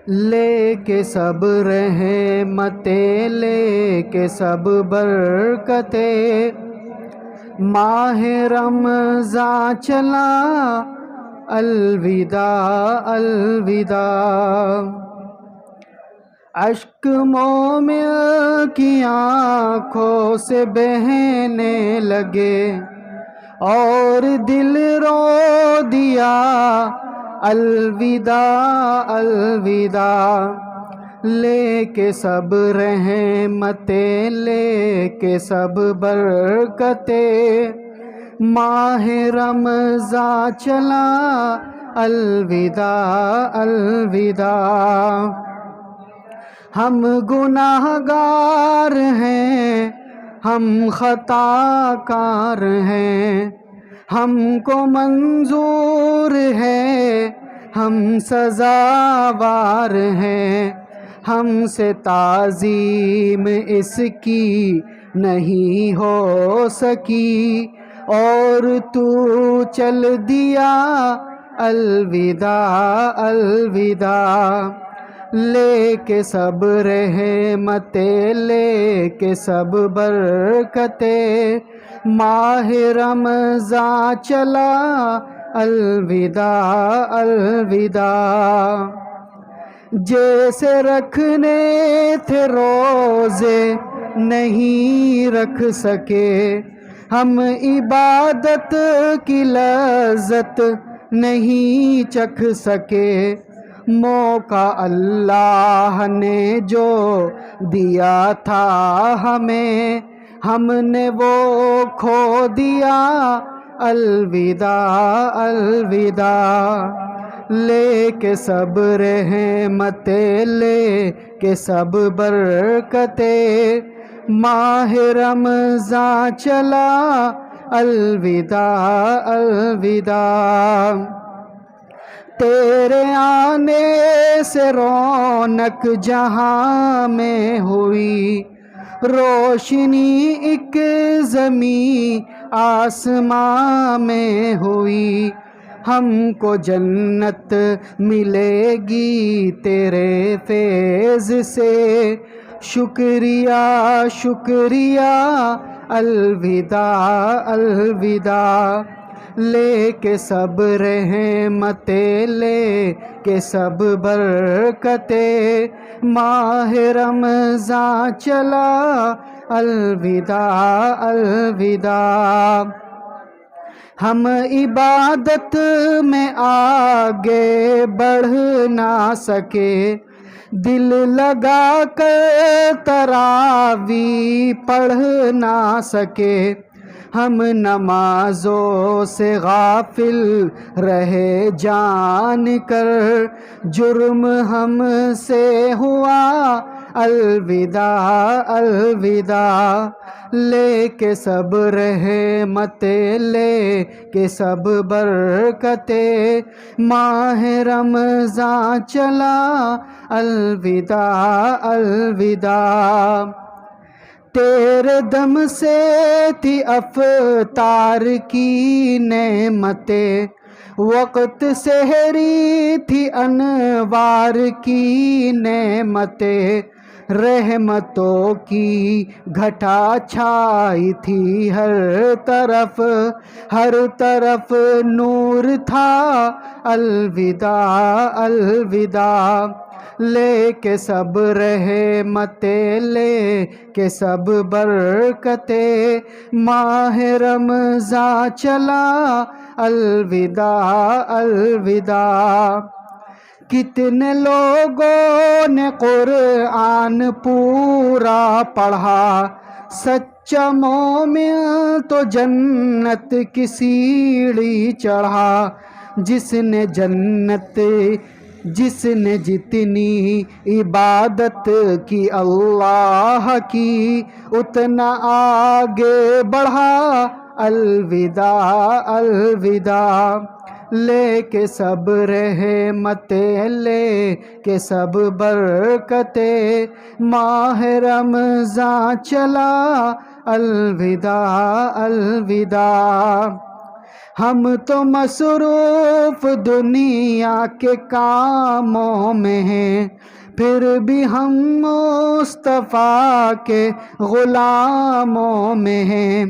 لے کے سب رحمتیں، لے کے سب برکتیں، ماہ رمضان چلا الوداع الوداع۔ اشک مومن کی آنکھوں سے بہنے لگے اور دل رو دیا الوداع الوداع۔ لے کے سب رحمتیں، لے کے سب برکتیں، ماہ رمضان چلا الوداع الوداع۔ ہم گناہ گار ہیں، ہم خطا کار ہیں، ہم کو منظور ہے، ہم سزاوار ہیں، ہم سے تعظیم اس کی نہیں ہو سکی، اور تو چل دیا الوداع الوداع۔ لے کے سب رحمتیں، لے کے سب برکتیں، ماہ رمضان چلا الوداع الوداع۔ جیسے رکھنے تھے روزے نہیں رکھ سکے، ہم عبادت کی لذت نہیں چکھ سکے، موقع اللہ نے جو دیا تھا ہمیں، ہم نے وہ کھو دیا الوداع الوداع۔ لے کے سب رحمتیں، لے کے سب برکتیں، ماہ رمضان چلا الوداع الوداع۔ تیرے آنے سے رونق جہاں میں ہوئی، روشنی ایک زمین آسمان میں ہوئی، ہم کو جنت ملے گی تیرے فیض سے، شکریہ شکریہ الوداع الوداع۔ لے کے سب رحمتیں، لے کے سب برکتیں، ماہ رمضان چلا الوداع الوداع۔ ہم عبادت میں آگے بڑھ نہ سکے، دل لگا کر تراویح پڑھ نہ سکے، ہم نمازوں سے غافل رہے جان کر، جرم ہم سے ہوا الوداع الوداع۔ لے کے سب رحمتیں، لے کے سب برکتیں، ماہ رمضان چلا الوداع الوداع۔ تیرے دم سے تھی افطار کی نعمتیں، وقت سحری تھی انوار کی نعمتیں، رحمتوں کی گھٹا چھائی تھی ہر طرف نور تھا الوداع الوداع۔ لے کے سب رحمتیں، لے کے سب برکتیں، ماہ رمضان چلا الوداع الوداع۔ کتنے لوگوں نے قرآن پورا پڑھا، سچا مومن تو جنت کی سیڑھی چڑھا، جس نے جتنی عبادت کی اللہ کی، اتنا آگے بڑھا الوداع الوداع۔ لے کے سب رحمتیں، لے کے سب برکتیں، ماہ رمضان چلا الوداع الوداع۔ ہم تو مصروف دنیا کے کاموں میں ہیں، پھر بھی ہم مصطفیٰ کے غلاموں میں ہیں۔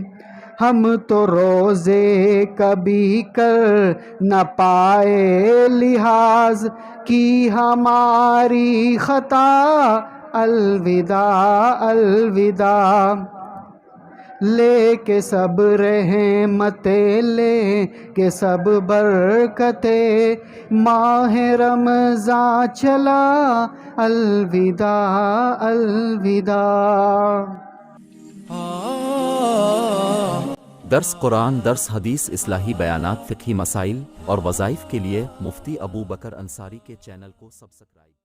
ہم تو روزے کبھی کر نہ پائے لحاظ کی ہماری خطا، الوداع الوداع۔ لے کے سب رحمتیں، لے کے سب برکتیں، ماہ رمضان چلا، الوداع الوداع۔ درس قرآن، درس حدیث، اصلاحی بیانات، فقہی مسائل اور وظائف کے لیے مفتی ابو بکر انصاری کے چینل کو سبسکرائب